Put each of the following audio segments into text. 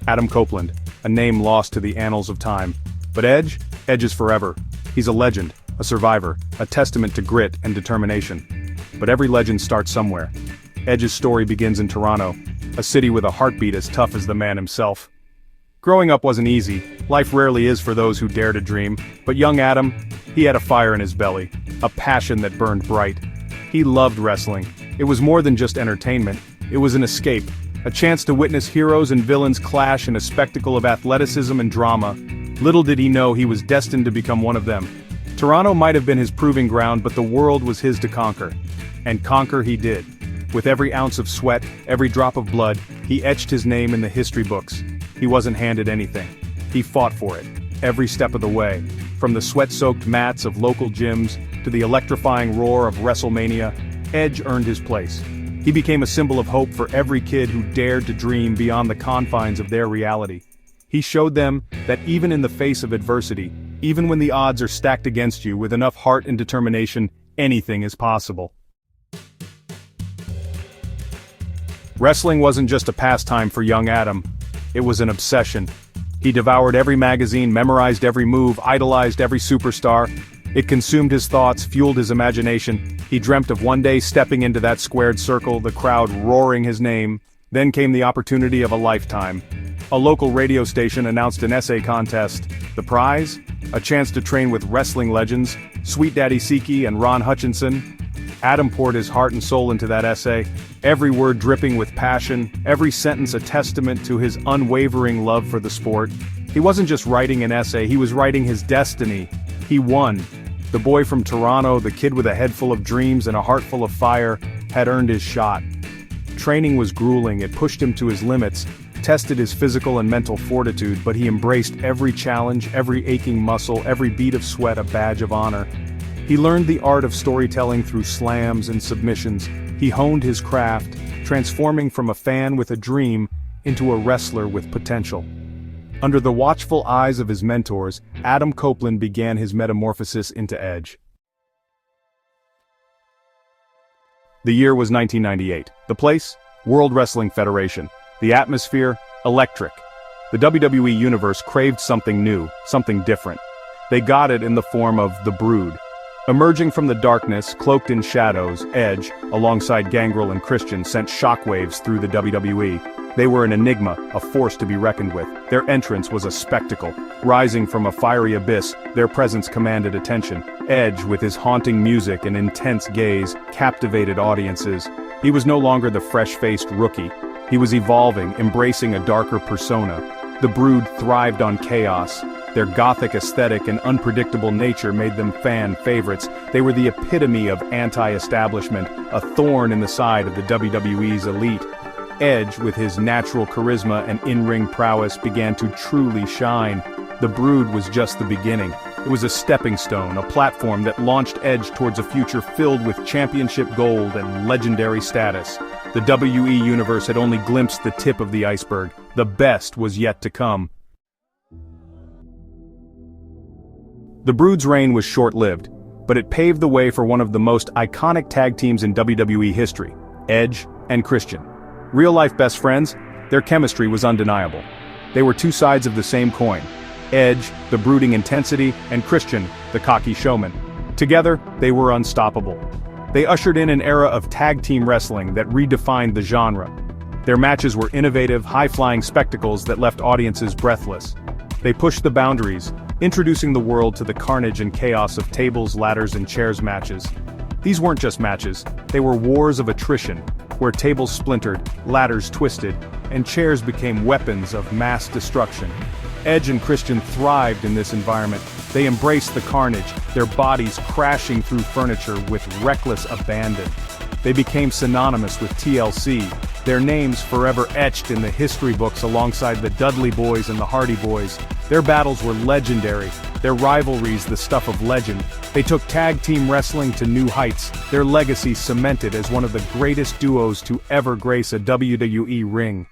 Adam Copeland, a name lost to the annals of time. But Edge is forever. He's a legend, a survivor, a testament to grit and determination. But every legend starts somewhere. Edge's story begins in Toronto, a city with a heartbeat as tough as the man himself. Growing up wasn't easy, life rarely is for those who dare to dream, but young Adam, he had a fire in his belly, a passion that burned bright. He loved wrestling. It was more than just entertainment, it was an escape, a chance to witness heroes and villains clash in a spectacle of athleticism and drama. Little did he know he was destined to become one of them. Toronto might have been his proving ground, but the world was his to conquer. And conquer he did. With every ounce of sweat, every drop of blood, he etched his name in the history books. He wasn't handed anything. He fought for it, every step of the way. From the sweat-soaked mats of local gyms, to the electrifying roar of WrestleMania, Edge earned his place. He became a symbol of hope for every kid who dared to dream beyond the confines of their reality. He showed them that even in the face of adversity, even when the odds are stacked against you, with enough heart and determination, anything is possible. Wrestling wasn't just a pastime for young Adam. It was an obsession. He devoured every magazine, memorized every move, idolized every superstar. It consumed his thoughts, fueled his imagination. He dreamt of one day stepping into that squared circle, the crowd roaring his name. Then came the opportunity of a lifetime. A local radio station announced an essay contest. The prize? A chance to train with wrestling legends, Sweet Daddy Siki and Ron Hutchinson. Adam poured his heart and soul into that essay, every word dripping with passion, every sentence a testament to his unwavering love for the sport. He wasn't just writing an essay, he was writing his destiny. He won. The boy from Toronto, the kid with a head full of dreams and a heart full of fire, had earned his shot. Training was grueling, it pushed him to his limits, tested his physical and mental fortitude, but he embraced every challenge, every aching muscle, every bead of sweat a badge of honor. He learned the art of storytelling through slams and submissions. He honed his craft, transforming from a fan with a dream into a wrestler with potential. Under the watchful eyes of his mentors, Adam Copeland began his metamorphosis into Edge. The year was 1998. The place? World Wrestling Federation. The atmosphere? Electric. The WWE Universe craved something new, something different. They got it in the form of The Brood. Emerging from the darkness, cloaked in shadows, Edge, alongside Gangrel and Christian, sent shockwaves through the WWE. They were an enigma, a force to be reckoned with. Their entrance was a spectacle. Rising from a fiery abyss, their presence commanded attention. Edge, with his haunting music and intense gaze, captivated audiences. He was no longer the fresh-faced rookie. He was evolving, embracing a darker persona. The Brood thrived on chaos. Their gothic aesthetic and unpredictable nature made them fan favorites. They were the epitome of anti-establishment, a thorn in the side of the WWE's elite. Edge, with his natural charisma and in-ring prowess, began to truly shine. The Brood was just the beginning. It was a stepping stone, a platform that launched Edge towards a future filled with championship gold and legendary status. The WE Universe had only glimpsed the tip of the iceberg. The best was yet to come. The Brood's reign was short-lived, but it paved the way for one of the most iconic tag teams in WWE history, Edge and Christian. Real-life best friends, their chemistry was undeniable. They were two sides of the same coin. Edge, the brooding intensity, and Christian, the cocky showman. Together, they were unstoppable. They ushered in an era of tag team wrestling that redefined the genre. Their matches were innovative, high-flying spectacles that left audiences breathless. They pushed the boundaries, introducing the world to the carnage and chaos of tables, ladders, and chairs matches. These weren't just matches, they were wars of attrition, where tables splintered, ladders twisted, and chairs became weapons of mass destruction. Edge and Christian thrived in this environment. They embraced the carnage, their bodies crashing through furniture with reckless abandon. They became synonymous with TLC, their names forever etched in the history books alongside the Dudley Boys and the Hardy Boys. Their battles were legendary, their rivalries the stuff of legend. They took tag team wrestling to new heights, their legacy cemented as one of the greatest duos to ever grace a WWE ring.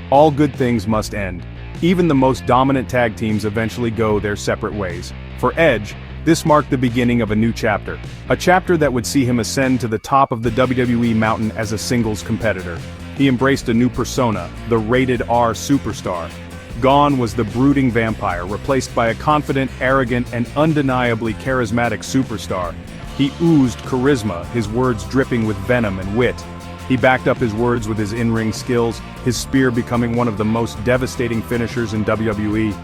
All good things must end. Even the most dominant tag teams eventually go their separate ways. For Edge, this marked the beginning of a new chapter. A chapter that would see him ascend to the top of the WWE mountain as a singles competitor. He embraced a new persona, the rated R superstar. Gone was the brooding vampire, replaced by a confident, arrogant, and undeniably charismatic superstar. He oozed charisma, his words dripping with venom and wit. He backed up his words with his in-ring skills, his spear becoming one of the most devastating finishers in WWE.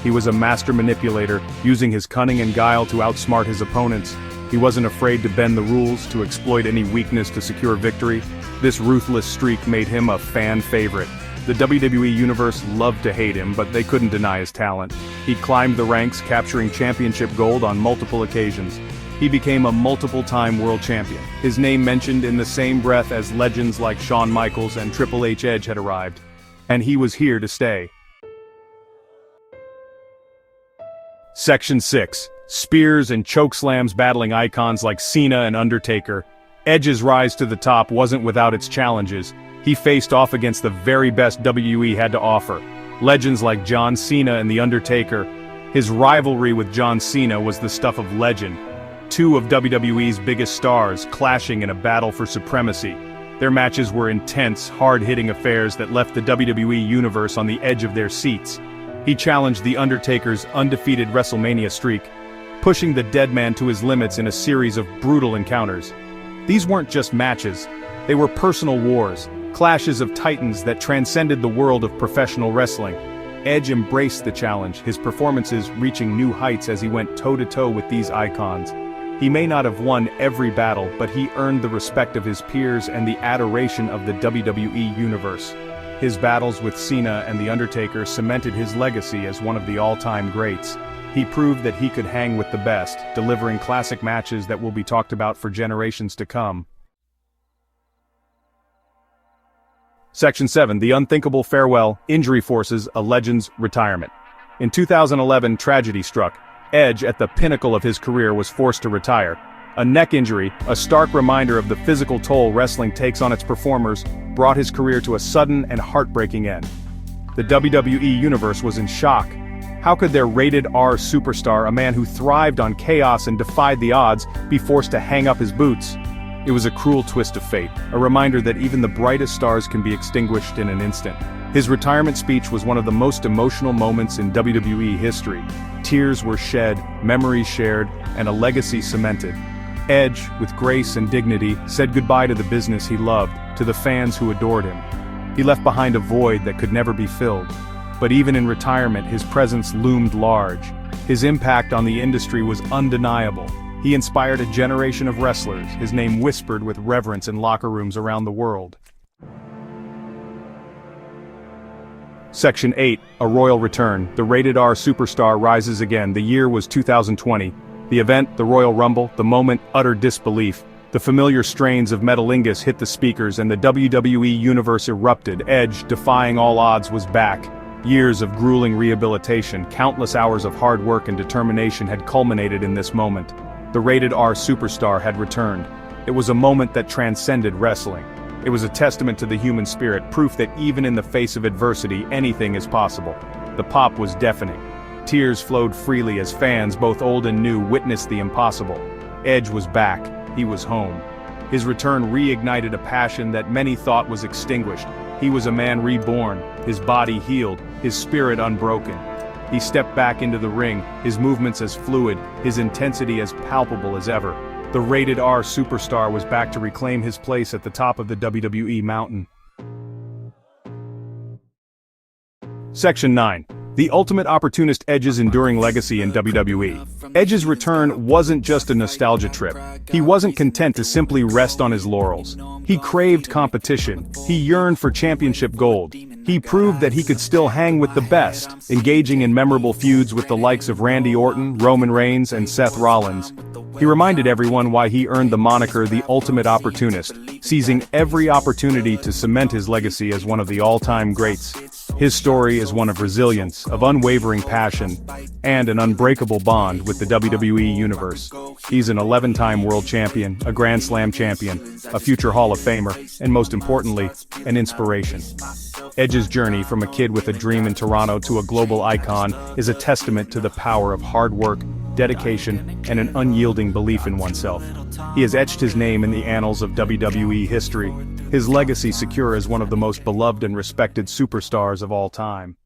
He was a master manipulator, using his cunning and guile to outsmart his opponents. He wasn't afraid to bend the rules, to exploit any weakness to secure victory. This ruthless streak made him a fan favorite. The WWE Universe loved to hate him, but they couldn't deny his talent. He climbed the ranks, capturing championship gold on multiple occasions. He became a multiple-time world champion, his name mentioned in the same breath as legends like Shawn Michaels and Triple H Edge had arrived. And he was here to stay. Section 6. Spears and chokeslams battling icons like Cena and Undertaker. Edge's rise to the top wasn't without its challenges. He faced off against the very best WWE had to offer. Legends like John Cena and The Undertaker. His rivalry with John Cena was the stuff of legend. Two of WWE's biggest stars clashing in a battle for supremacy. Their matches were intense, hard-hitting affairs that left the WWE Universe on the edge of their seats. He challenged The Undertaker's undefeated WrestleMania streak, pushing the dead man to his limits in a series of brutal encounters. These weren't just matches, they were personal wars, clashes of titans that transcended the world of professional wrestling. Edge embraced the challenge, his performances reaching new heights as he went toe-to-toe with these icons. He may not have won every battle, but he earned the respect of his peers and the adoration of the WWE Universe. His battles with Cena and The Undertaker cemented his legacy as one of the all-time greats. He proved that he could hang with the best, delivering classic matches that will be talked about for generations to come. Section 7. The Unthinkable Farewell, Injury Forces a Legend's Retirement. In 2011, tragedy struck. Edge, at the pinnacle of his career, was forced to retire. A neck injury, a stark reminder of the physical toll wrestling takes on its performers, brought his career to a sudden and heartbreaking end. The WWE Universe was in shock. How could their rated R superstar, a man who thrived on chaos and defied the odds, be forced to hang up his boots? It was a cruel twist of fate, a reminder that even the brightest stars can be extinguished in an instant. His retirement speech was one of the most emotional moments in WWE history. Tears were shed, memories shared, and a legacy cemented. Edge, with grace and dignity, said goodbye to the business he loved, to the fans who adored him. He left behind a void that could never be filled. But even in retirement, his presence loomed large. His impact on the industry was undeniable. He inspired a generation of wrestlers, his name whispered with reverence in locker rooms around the world. Section 8. A Royal Return. The rated R superstar rises again. The year was 2020. The event, the Royal Rumble, the moment, utter disbelief. The familiar strains of Metalingus hit the speakers and the WWE Universe erupted. Edge, defying all odds, was back. Years of grueling rehabilitation, countless hours of hard work and determination had culminated in this moment. The rated R superstar had returned. It was a moment that transcended wrestling. It was a testament to the human spirit, proof that even in the face of adversity, anything is possible. The pop was deafening. Tears flowed freely as fans, both old and new, witnessed the impossible. Edge was back. He was home. His return reignited a passion that many thought was extinguished. He was a man reborn, his body healed, his spirit unbroken. He stepped back into the ring, his movements as fluid, his intensity as palpable as ever. The rated R superstar was back to reclaim his place at the top of the WWE mountain. Section 9. The Ultimate Opportunist Edge's enduring legacy in WWE. Edge's return wasn't just a nostalgia trip. He wasn't content to simply rest on his laurels. He craved competition. He yearned for championship gold. He proved that he could still hang with the best, engaging in memorable feuds with the likes of Randy Orton, Roman Reigns, and Seth Rollins. He reminded everyone why he earned the moniker the Ultimate Opportunist, seizing every opportunity to cement his legacy as one of the all-time greats. His story is one of resilience, of unwavering passion, and an unbreakable bond with the WWE Universe. He's an 11-time world champion, a Grand Slam champion, a future Hall of Famer, and most importantly, an inspiration. Edge's journey from a kid with a dream in Toronto to a global icon is a testament to the power of hard work, dedication, and an unyielding belief in oneself. He has etched his name in the annals of WWE history. his legacy secure as one of the most beloved and respected superstars of all time.